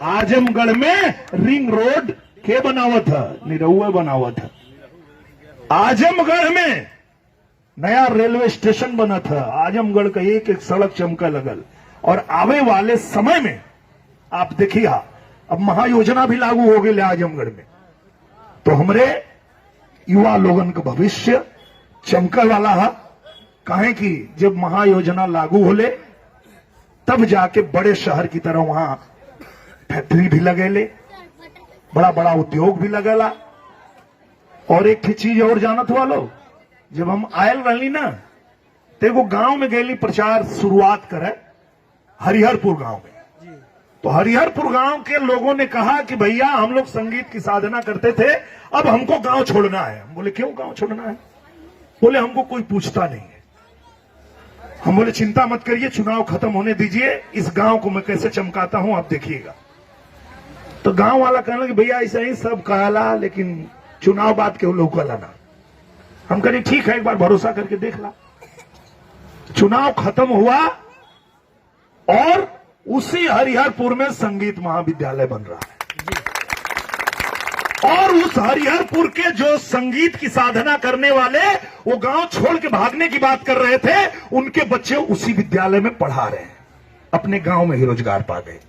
आजमगढ़ में ring road के बनावत है, निरहुआ बनावत है। आजमगढ़ में नया रेलवे स्टेशन बना था, आजमगढ़ का एक एक सड़क चमका लगल। और आवे वाले समय में आप देखिए अब महायोजना भी लागू हो गई आजमगढ़ में, तो हमरे युवा लोगन का भविष्य चमकल वाला है। काहे कि जब महायोजना लागू होले तब जाके बड़े शहर की तरह वहां फैक्ट्री भी लगेले, बड़ा बड़ा उद्योग भी लगेला। और एक चीज और जानत हुआ लो, जब हम आयल रही ना तो एगो गांव में गई प्रचार शुरुआत करे हरिहरपुर गांव में। तो हरिहरपुर गांव के लोगों ने कहा कि भैया हम लोग संगीत की साधना करते थे, अब हमको गांव छोड़ना है। हम बोले क्यों गांव छोड़ना है? बोले हमको कोई पूछता नहीं है। हम बोले चिंता मत करिए, चुनाव खत्म होने दीजिए, इस गांव को मैं कैसे चमकाता हूं आप देखिएगा। तो गांव वाला कहने लगे भैया ऐसा ही सब कहला, लेकिन चुनाव बाद के लोग कहला ना। हम कहें ठीक है, एक बार भरोसा करके देख ला। चुनाव खत्म हुआ और उसी हरिहरपुर में संगीत महाविद्यालय बन रहा है। और उस हरिहरपुर के जो संगीत की साधना करने वाले वो गांव छोड़ के भागने की बात कर रहे थे, उनके बच्चे उसी विद्यालय में पढ़ा रहे हैं, अपने गांव में ही रोजगार पा गए।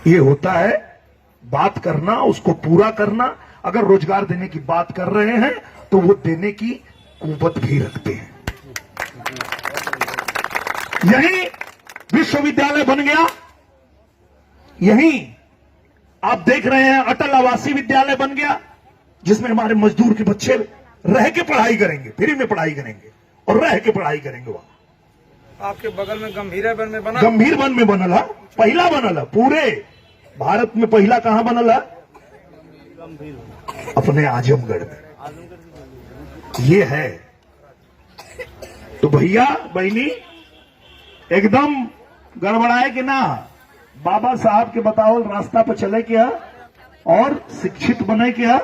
ये होता है बात करना, उसको पूरा करना। अगर रोजगार देने की बात कर रहे हैं तो वो देने की कुव्वत भी रखते हैं। यही विश्वविद्यालय बन गया, यही आप देख रहे हैं अटल आवासीय विद्यालय बन गया, जिसमें हमारे मजदूर के बच्चे रह के पढ़ाई करेंगे, फ्री में पढ़ाई करेंगे और रह के पढ़ाई करेंगे। वहां आपके बगल में गंभीरवन में बना, गंभीरवन में बनल है, पहला बनल है पूरे भारत में। पहला कहां बनल है? अपने आजमगढ़ में। ये है। तो भैया बहनी एकदम गड़बड़ाए कि ना, बाबा साहब के बताओ रास्ता पर चले क्या और शिक्षित बने क्या,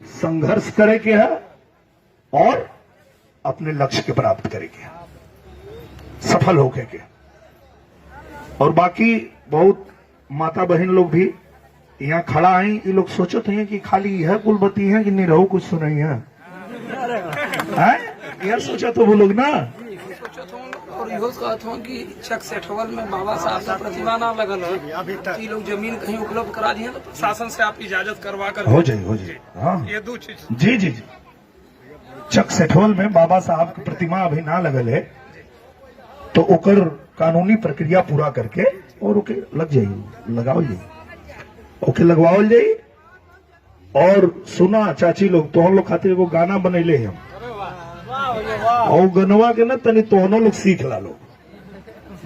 संघर्ष करे क्या और अपने लक्ष्य के प्राप्त करे क्या, सफल हो के क्या। और बाकी बहुत माता बहन लोग भी यहाँ खड़ा है, ये लोग सोचते हैं कि खाली यह कुलपति है कि निरहु कुछ सुनाई है यार, सोचा तो वो लोग ना। और इहो कहत हूँ कि चक सेठवल में बाबा साहब का प्रतिमा ना लगल है, ये लोग जमीन कहीं उपलब्ध करा दिए तो प्रशासन से आप इजाजत करवा कर हो जाए। हाँ ये दो चीज जी जी जी। चक सेठवल में बाबा साहब की प्रतिमा अभी ना लगल है, तो ओकर कानूनी प्रक्रिया पूरा करके और ओके लग जाइए, लगाओ जाइए, ओके लगवाओ जाइए। और सुना चाची लोग, तो हम लोग खातिर वो गाना बनैले हम, और गनवा के ना तनी तोहनो लोग सीख ला लो।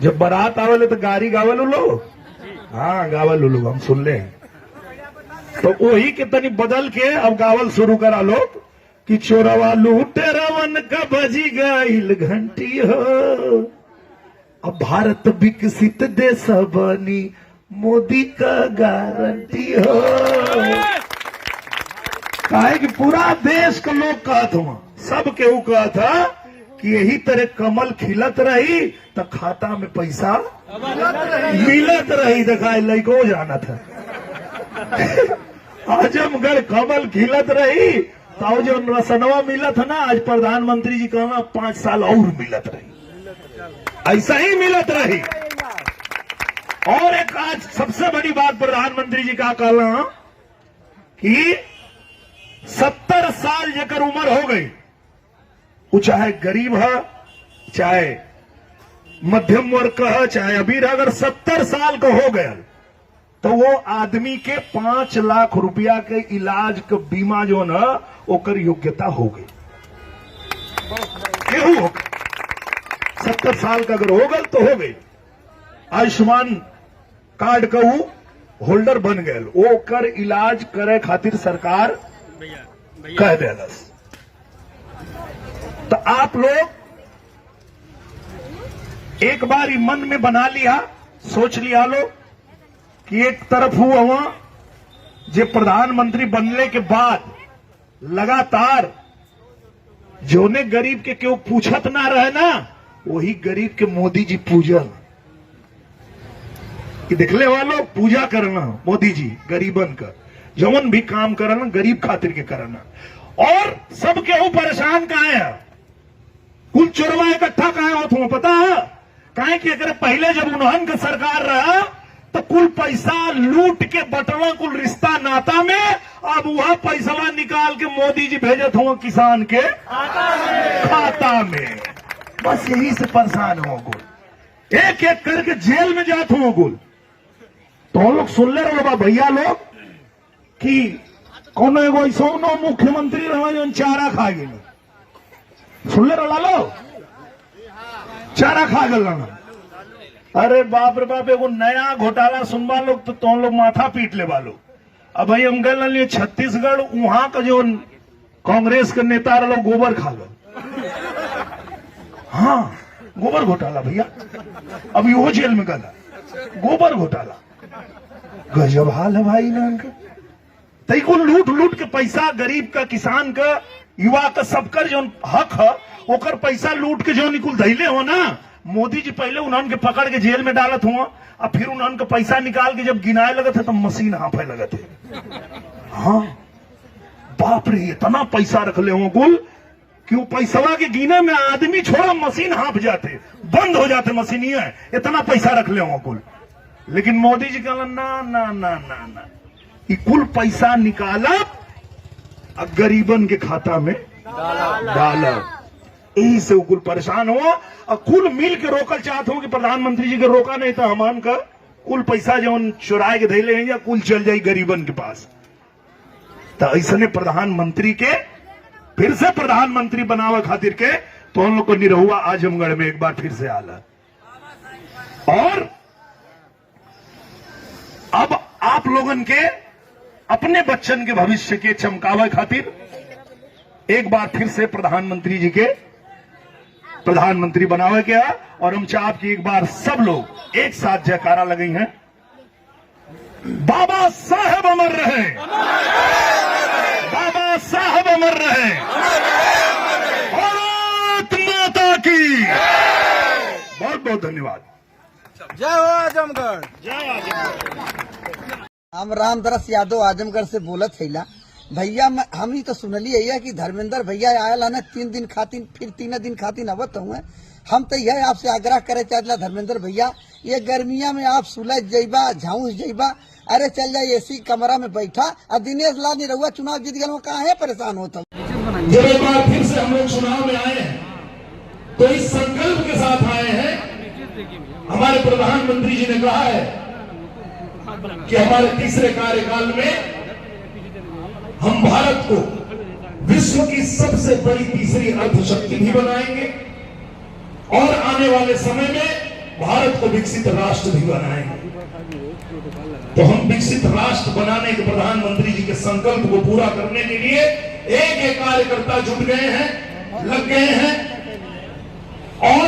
जब बारात आवेले तो गाड़ी गावल लो, हाँ गावल लोग हम सुन ले, तो वही के तनी बदल के अब गावल शुरू करा लो कि चोरवा लूटे रवन का बजी गईल घंटी हो, अब भारत विकसित देश बनी मोदी का गारंटी हो। काहे कि पूरा देश का लोग कहत हुआ, सब केहू कहा था कि यही तरह कमल खिलत रही तो खाता में पैसा मिलत रही। दिखाए लइको जाना था आजमगढ़ कमल खिलत रही तो जो रसनवा मिलत है ना, आज प्रधानमंत्री जी कहना 5 साल और मिलत रही, ऐसा ही मिलत रही। और एक आज सबसे बड़ी बात प्रधानमंत्री जी का कहना कि 70 साल जेकर उम्र हो गई, वो चाहे गरीब है, चाहे मध्यम वर्ग का है, चाहे अमीर, अगर 70 साल का हो गया तो वो आदमी के 5 लाख रुपया के इलाज का बीमा जो ना ओकर योग्यता हो गई। केहू हो 70 साल का अगर हो गल तो हो गई। आयुष्मान कार्ड का वो होल्डर बन गए, वो कर इलाज करे खातिर सरकार कह देलस। तो आप लोग एक बार ही मन में बना लिया, सोच लिया लो कि एक तरफ हुआ वहां जे प्रधानमंत्री बनने के बाद लगातार जोने गरीब के क्यों पूछत ना रहे ना, वही गरीब के मोदी जी पूजन। कि दिखले वालों पूजा करना मोदी जी गरीबन का, जवन भी काम करना गरीब खातिर के करना, और सब केहू परेशान काहे है, कुल चोरवा इकट्ठा काहे हो तुम पता है? काहे कि अगर पहले जब उन्हन का सरकार रहा तो कुल पैसा लूट के बटवा कुल रिश्ता नाता में, अब वह पैसा निकाल के मोदी जी भेजत हुआ किसान के खाता में। बस यही से परेशान हो गुल, एक एक करके जेल में जात हुआ गुल। तो हम लोग सुन ले रहे बा भैया लोग कि कौन एगो ऐसा मुख्यमंत्री रहा जो चारा खा गए, सुन ले रहा लो चारा खा गल ना। अरे बाप रे बाप, एगो नया घोटाला सुनवा लोग तो तुम लोग माथा पीट ले वालो। अब भाई हम गए छत्तीसगढ़, वहां का जो कांग्रेस के नेता लोग गोबर खा लो, हाँ गोबर घोटाला भैया, अब यो जेल में गला गोबर घोटाला, गजब हाल है भाई ना इनका। तई को लूट लूट के पैसा गरीब का, किसान का, युवा का, सबकर जो हक है ओकर पैसा लूट के जो निकुल धैले हो ना, मोदी जी पहले उन्होंने के पकड़ के जेल में डालत हुआ, और फिर उन्होंने पैसा निकाल के जब गिनाए लगे थे तो मशीन हाफे लगे थे। हाँ बाप रे, इतना पैसा रख ले हो कुल कि वो पैसा के गिने में आदमी छोड़ा मशीन हाफ जाते, बंद हो जाते मशीन, इतना पैसा रख ले हो कुल। लेकिन मोदी जी कहला ना ना ना ना ना, ये कुल पैसा निकाला और गरीबन के खाता में डाला। यही से कुल परेशान हो, और कुल मिल के रोकल चाहते हो कि प्रधानमंत्री जी के रोका नहीं था हमान का कुल पैसा जो चुराए के धैले हैं या कुल चल जाए गरीबन के पास। तो ऐसने प्रधानमंत्री के फिर से प्रधानमंत्री बनावे खातिर के तो हम लोग को निरहुआ आजमगढ़ में एक बार फिर से आला। और अब आप लोगन के अपने बच्चन के भविष्य के चमकावे खातिर एक बार फिर से प्रधानमंत्री जी के प्रधानमंत्री बनावे गया, और हम चाहते कि एक बार सब लोग एक साथ जयकारा लगे हैं, बाबा साहब अमर रहे, बाबा साहब अमर रहे, भारत माता की। बहुत बहुत धन्यवाद। जय हो आजमगढ़। जय आजमगढ़। हम रामदरस यादव आजमगढ़ से बोलत हैला भैया। हम ही तो सुनलिए है कि धर्मेंद्र भैया आयल है 3 दिन खातिर, फिर 3 दिन खातिर अवत हुए। हम तो यह आपसे आग्रह करे चाहला धर्मेंद्र भैया, ये गर्मिया में आप सुलझ जाइबा, झाऊस जाइबा, अरे चल जाए एसी कमरा में बैठा। और दिनेश लाल निरहुआ चुनाव जीत गया, कहाँ है परेशान होता। जब एक बार फिर से हम लोग चुनाव में आए हैं तो इस संकल्प के साथ आए हैं, हमारे प्रधानमंत्री जी ने कहा है कि हमारे तीसरे कार्यकाल में हम भारत को विश्व की सबसे बड़ी तीसरी अर्थशक्ति भी बनाएंगे, और आने वाले समय में भारत को विकसित राष्ट्र भी बनाएंगे। तो हम विकसित राष्ट्र बनाने के प्रधानमंत्री जी के संकल्प को पूरा करने के लिए एक एक कार्यकर्ता जुट गए हैं, लग गए हैं। और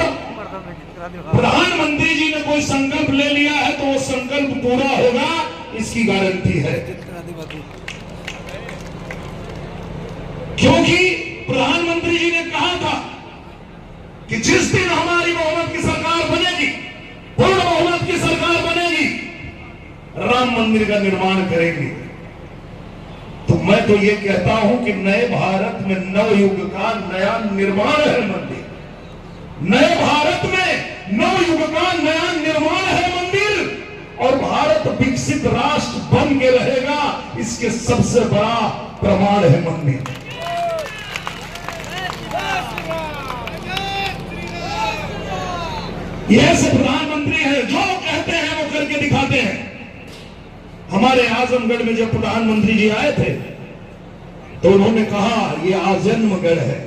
प्रधानमंत्री जी ने कोई संकल्प ले लिया है तो वो संकल्प पूरा होगा, इसकी गारंटी है। क्योंकि प्रधानमंत्री जी ने कहा था कि जिस दिन हमारी बहुमत की सरकार बनेगी, पूर्ण बहुमत की सरकार बनेगी, राम मंदिर का निर्माण करेंगे। तो मैं तो ये कहता हूं कि नए भारत में नवयुग का नया निर्माण है मंदिर, नए भारत में नवयुग का नया निर्माण है मंदिर, और भारत विकसित राष्ट्र बन के रहेगा, इसके सबसे बड़ा प्रमाण है मंदिर। ये ऐसे प्रधानमंत्री हैं जो कहते हैं वो करके दिखाते हैं। हमारे आजमगढ़ में जब प्रधानमंत्री जी आए थे तो उन्होंने कहा ये आजमगढ़ है,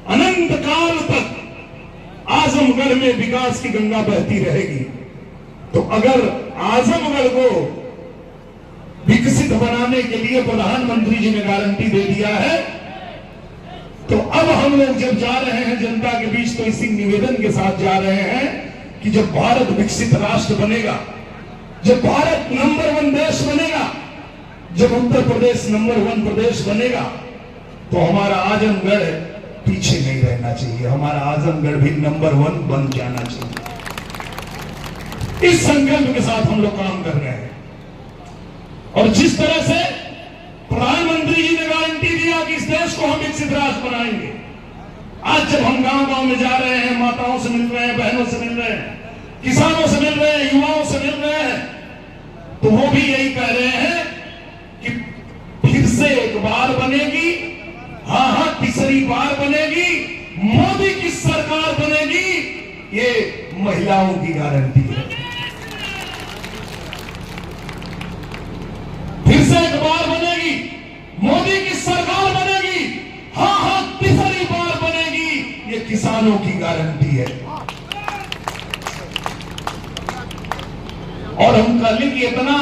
अनंत काल तक आजमगढ़ में विकास की गंगा बहती रहेगी। तो अगर आजमगढ़ को विकसित बनाने के लिए प्रधानमंत्री जी ने गारंटी दे दिया है, तो अब हम लोग जब जा रहे हैं जनता के बीच तो इसी निवेदन के साथ जा रहे हैं कि जब भारत विकसित राष्ट्र बनेगा, जब भारत नंबर 1 देश बनेगा, जब उत्तर प्रदेश नंबर 1 प्रदेश बनेगा, तो हमारा आजमगढ़ पीछे नहीं रहना चाहिए, हमारा आजमगढ़ भी नंबर 1 बन जाना चाहिए। इस संकल्प के साथ हम लोग काम कर रहे हैं। और जिस तरह से प्रधानमंत्री जी ने गारंटी दिया कि इस देश को हम विकसित राष्ट्र बनाएंगे, आज जब हम गांव गांव में जा रहे हैं, माताओं से मिल रहे हैं, बहनों से मिल रहे हैं, किसानों से मिल रहे हैं, युवाओं से मिल रहे हैं, तो वो भी यही कह रहे हैं कि फिर से एक बार बनेगी, हाँ तीसरी बार बनेगी, मोदी की सरकार बनेगी, ये महिलाओं की गारंटी है। फिर से एक बार बनेगी, मोदी की सरकार बनेगी, हाँ तीसरी बार बनेगी, ये किसानों की गारंटी है। और हम कल की इतना